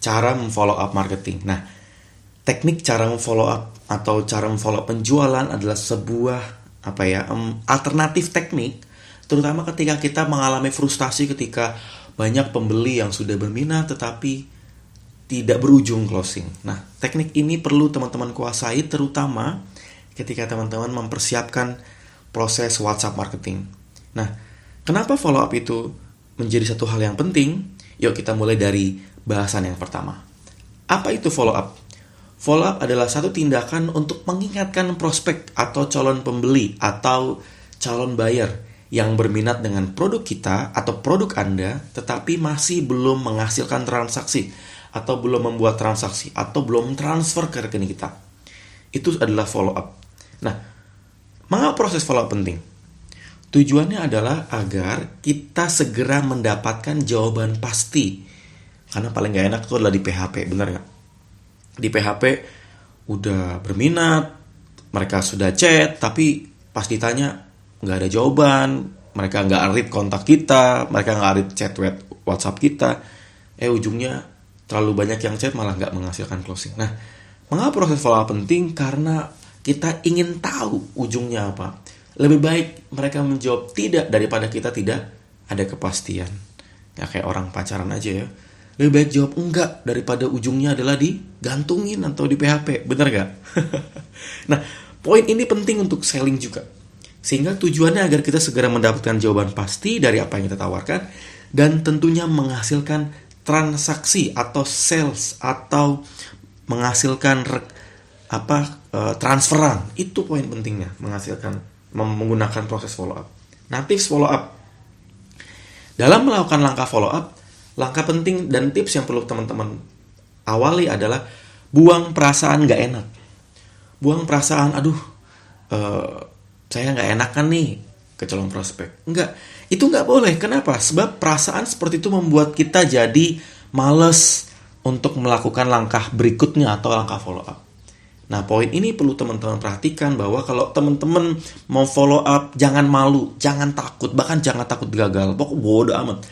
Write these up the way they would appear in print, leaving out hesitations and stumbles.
cara memfollow up marketing. Nah, teknik cara memfollow up atau cara memfollow up penjualan adalah sebuah alternatif teknik, terutama ketika kita mengalami frustasi ketika banyak pembeli yang sudah berminat tetapi tidak berujung closing. Nah, teknik ini perlu teman-teman kuasai, terutama ketika teman-teman mempersiapkan proses WhatsApp marketing. Nah, kenapa follow up itu menjadi satu hal yang penting? Yuk kita mulai dari bahasan yang pertama. Apa itu follow up? Follow up adalah satu tindakan untuk mengingatkan prospek atau calon pembeli atau calon buyer yang berminat dengan produk kita atau produk Anda tetapi masih belum menghasilkan transaksi atau belum membuat transaksi atau belum transfer ke rekening kita. Itu adalah follow up. Nah, mengapa proses follow up penting? Tujuannya adalah agar kita segera mendapatkan jawaban pasti. Karena paling gak enak itu adalah di PHP, benar gak? Di PHP udah berminat, mereka sudah chat, tapi pas ditanya gak ada jawaban, mereka gak read kontak kita, mereka gak read chat WhatsApp kita, ujungnya terlalu banyak yang chat malah gak menghasilkan closing. Nah, mengapa proses follow up penting? Karena kita ingin tahu ujungnya apa. Lebih baik mereka menjawab tidak daripada kita tidak ada kepastian. Ya kayak orang pacaran aja ya. Lebih baik jawab enggak daripada ujungnya adalah digantungin atau di PHP. Bener gak? Nah, poin ini penting untuk selling juga. Sehingga tujuannya agar kita segera mendapatkan jawaban pasti dari apa yang kita tawarkan. Dan tentunya menghasilkan transaksi atau sales atau menghasilkan transferan. Itu poin pentingnya, menggunakan proses follow up. Nah, tips follow up. Dalam melakukan langkah follow up, langkah penting dan tips yang perlu teman-teman awali adalah buang perasaan gak enak. Buang perasaan, saya gak enakan nih ke calon prospek. Enggak, itu gak boleh. Kenapa? Sebab perasaan seperti itu membuat kita jadi males untuk melakukan langkah berikutnya atau langkah follow up. Nah, poin ini perlu teman-teman perhatikan bahwa kalau teman-teman mau follow up, jangan malu, jangan takut, bahkan jangan takut gagal. Pokoknya bodoh amat.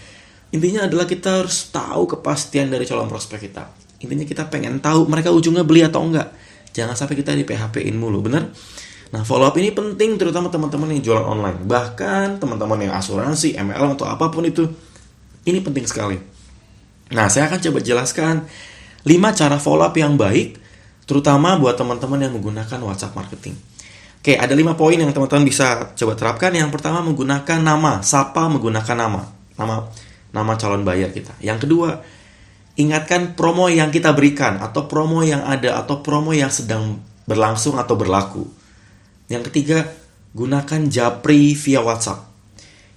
Intinya adalah kita harus tahu kepastian dari calon prospek kita. Intinya kita pengen tahu mereka ujungnya beli atau enggak. Jangan sampai kita di PHP-in mulu, bener? Nah, follow up ini penting terutama teman-teman yang jualan online. Bahkan teman-teman yang asuransi, MLM atau apapun itu. Ini penting sekali. Nah, saya akan coba jelaskan 5 cara follow up yang baik, terutama buat teman-teman yang menggunakan WhatsApp marketing. Oke, ada 5 poin yang teman-teman bisa coba terapkan. Yang pertama, menggunakan nama. Sapa menggunakan nama calon buyer kita. Yang kedua, ingatkan promo yang kita berikan, atau promo yang ada, atau promo yang sedang berlangsung atau berlaku. Yang ketiga, gunakan japri via WhatsApp.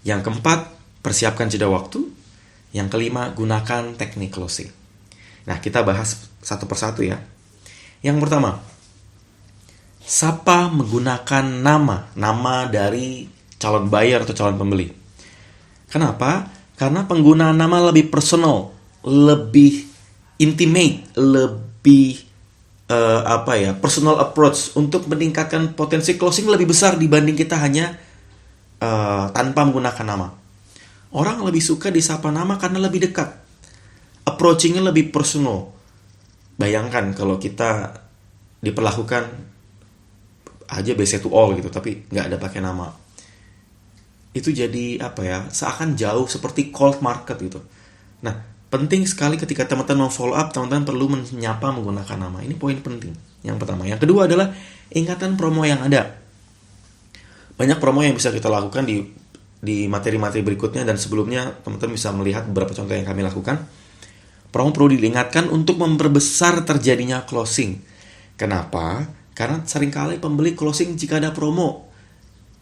Yang keempat, persiapkan jeda waktu. Yang kelima, gunakan teknik closing. Nah, kita bahas satu persatu ya. Yang pertama, sapa menggunakan nama dari calon buyer atau calon pembeli. Kenapa? Karena penggunaan nama lebih personal, lebih intimate, lebih personal approach untuk meningkatkan potensi closing lebih besar dibanding kita hanya tanpa menggunakan nama. Orang lebih suka disapa nama karena lebih dekat, approachingnya lebih personal. Bayangkan kalau kita diperlakukan aja BC to all gitu, tapi nggak ada pakai nama. Itu jadi seakan jauh seperti cold market gitu. Nah, penting sekali ketika teman-teman mau follow up, teman-teman perlu menyapa menggunakan nama. Ini poin penting. Yang pertama. Yang kedua adalah ingatan promo yang ada. Banyak promo yang bisa kita lakukan di materi-materi berikutnya, dan sebelumnya teman-teman bisa melihat beberapa contoh yang kami lakukan. Promo perlu diingatkan untuk memperbesar terjadinya closing. Kenapa? Karena seringkali pembeli closing jika ada promo.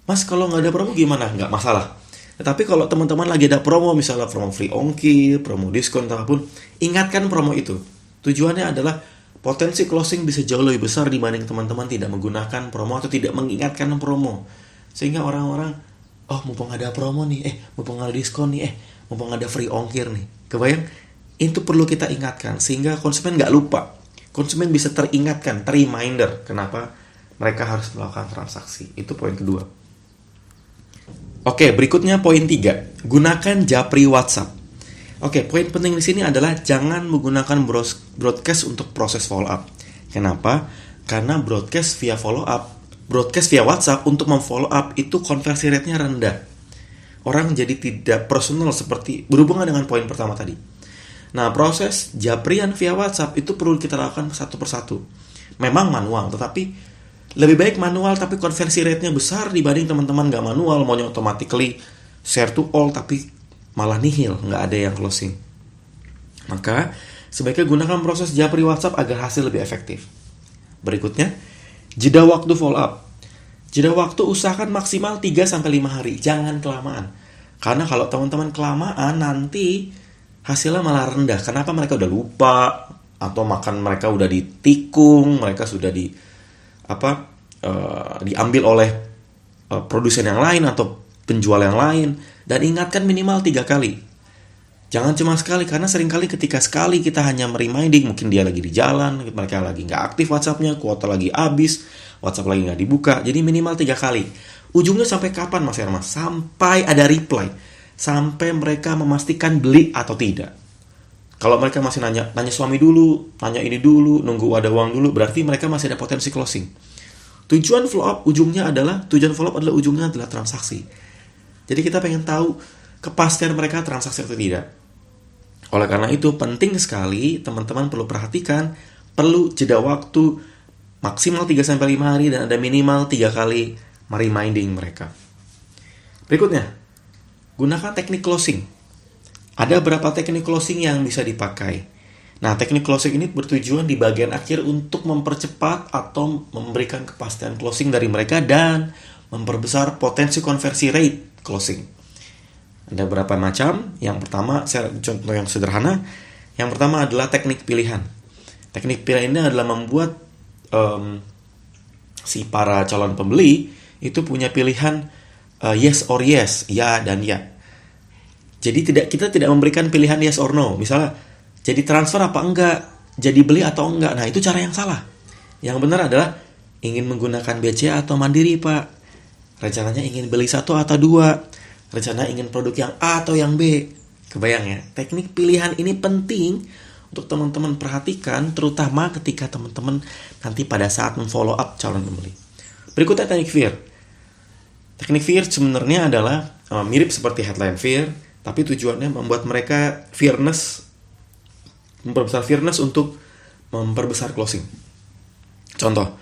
Mas, kalau nggak ada promo gimana? Nggak masalah. Tetapi kalau teman-teman lagi ada promo, misalnya promo free ongkir, promo diskon, apapun, ingatkan promo itu. Tujuannya adalah potensi closing bisa jauh lebih besar dibanding teman-teman tidak menggunakan promo atau tidak mengingatkan promo. Sehingga orang-orang, mumpung ada promo nih, mumpung ada diskon nih, mumpung ada free ongkir nih. Kebayang? Itu perlu kita ingatkan sehingga konsumen nggak lupa. Konsumen bisa teringatkan, reminder kenapa mereka harus melakukan transaksi. Itu poin kedua. Oke, berikutnya poin 3. Gunakan japri WhatsApp. Oke, poin penting di sini adalah jangan menggunakan broadcast untuk proses follow up. Kenapa? Karena broadcast via WhatsApp untuk memfollow up itu konversi rate-nya rendah. Orang jadi tidak personal seperti berhubungan dengan poin pertama tadi. Nah, proses japrian via WhatsApp itu perlu kita lakukan satu persatu. Memang manual, tetapi lebih baik manual tapi konversi rate-nya besar dibanding teman-teman gak manual, maunya automatically share to all tapi malah nihil, nggak ada yang closing. Maka sebaiknya gunakan proses japri WhatsApp agar hasil lebih efektif. Berikutnya, jeda waktu follow up. Jeda waktu usahakan maksimal 3-5 hari, jangan kelamaan. Karena kalau teman-teman kelamaan nanti hasilnya malah rendah. Kenapa? Mereka udah lupa, atau makan mereka udah ditikung, mereka sudah diambil oleh produsen yang lain atau penjual yang lain. Dan ingatkan minimal 3 kali. Jangan cuma sekali, karena seringkali ketika sekali kita hanya mereminding, mungkin dia lagi di jalan, mereka lagi nggak aktif WhatsApp-nya, kuota lagi habis, WhatsApp lagi nggak dibuka. Jadi minimal 3 kali. Ujungnya sampai kapan Mas Hermas? Sampai ada reply. Sampai mereka memastikan beli atau tidak. Kalau mereka masih nanya suami dulu, nanya ini dulu, nunggu ada uang dulu, berarti mereka masih ada potensi closing. Tujuan follow up adalah ujungnya adalah transaksi. Jadi kita pengen tahu kepastian mereka transaksi atau tidak. Oleh karena itu penting sekali teman-teman perlu perhatikan, perlu jeda waktu maksimal 3-5 hari dan ada minimal 3 kali reminding mereka. Berikutnya, gunakan teknik closing. Ada beberapa teknik closing yang bisa dipakai. Nah, teknik closing ini bertujuan di bagian akhir untuk mempercepat atau memberikan kepastian closing dari mereka dan memperbesar potensi konversi rate closing. Ada beberapa macam. Yang pertama, contoh yang sederhana. Yang pertama adalah teknik pilihan. Teknik pilihan ini adalah membuat si para calon pembeli itu punya pilihan yes or yes, ya dan ya. Jadi kita tidak memberikan pilihan yes or no. Misalnya, jadi transfer apa enggak, jadi beli atau enggak. Nah, itu cara yang salah. Yang benar adalah ingin menggunakan BCA atau Mandiri, Pak. Rencananya ingin beli 1 atau 2. Rencana ingin produk yang A atau yang B. Kebayang ya? Teknik pilihan ini penting untuk teman-teman perhatikan, terutama ketika teman-teman nanti pada saat memfollow up calon pembeli. Berikutnya teknik fear. Teknik fear sebenarnya adalah mirip seperti headline fear, tapi tujuannya membuat mereka memperbesar fairness untuk memperbesar closing. Contoh,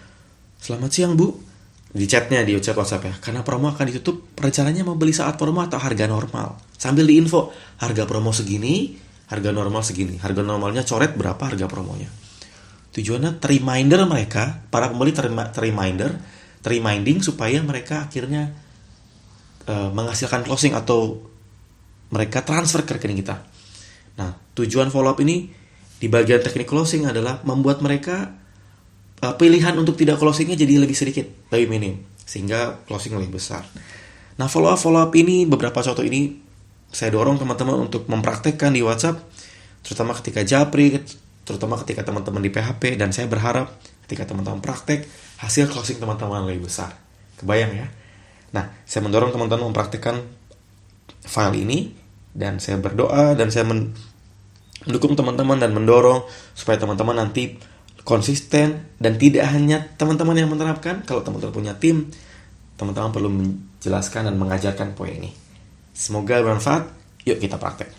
selamat siang Bu. Di chat WhatsApp ya, karena promo akan ditutup, rencananya mau beli saat promo atau harga normal. Sambil diinfo, harga promo segini, harga normal segini. Harga normalnya coret berapa harga promonya. Tujuannya reminder mereka, para pembeli reminding supaya mereka akhirnya menghasilkan closing atau mereka transfer ke rekening kita. Nah, tujuan follow up ini di bagian teknik closing adalah membuat mereka pilihan untuk tidak closingnya jadi lebih sedikit, lebih minim, sehingga closing lebih besar. Nah, follow up ini, beberapa contoh ini saya dorong teman-teman untuk mempraktekkan di WhatsApp, terutama ketika japri, terutama ketika teman-teman di PHP, dan saya berharap ketika teman-teman praktek, hasil closing teman-teman lebih besar. Kebayang ya? Nah, saya mendorong teman-teman mempraktekkan file ini, dan saya berdoa, dan saya mendukung teman-teman dan mendorong supaya teman-teman nanti konsisten, dan tidak hanya teman-teman yang menerapkan. Kalau teman-teman punya tim, teman-teman perlu menjelaskan dan mengajarkan poin ini. Semoga bermanfaat. Yuk kita praktek.